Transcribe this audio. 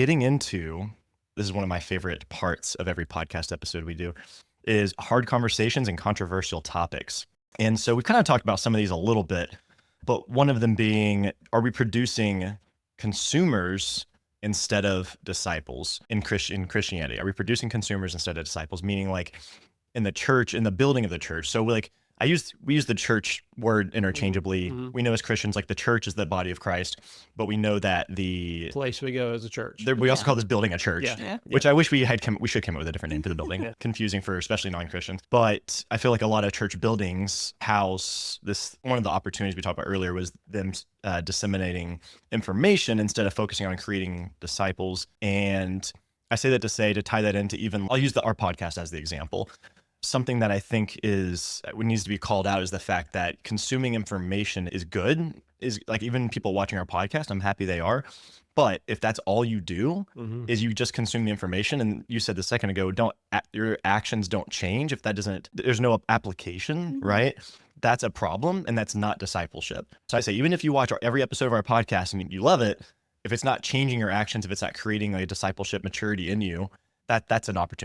getting into, this is one of my favorite parts of every podcast episode we do, is hard conversations and controversial topics. And so we've kind of talked about some of these a little bit, but one of them being, are we producing consumers instead of disciples in Christianity? Are we producing consumers instead of disciples? Meaning like in the church, in the building of the church. So we use the church word interchangeably. Mhm. We know as Christians, like the church is the body of Christ, but we know that the Place we go as a church. we also Yeah. call this building a church, Yeah. which I wish we should come up with a different name for the building. Yeah. Confusing for especially non-Christians. But I feel like a lot of church buildings house this. One of the opportunities we talked about earlier was them disseminating information instead of focusing on creating disciples. And I say that to tie that into I'll use our podcast as the example. Something that I think needs to be called out is the fact that consuming information is good. Is like, even people watching our podcast, I'm happy they are. But if that's all you do is you just consume the information, and you said a second ago, your actions don't change if there's no application, right? That's a problem, and that's not discipleship. So I say, even if you watch every episode of our podcast and you love it, if it's not changing your actions, if it's not creating a discipleship maturity in you, that's an opportunity.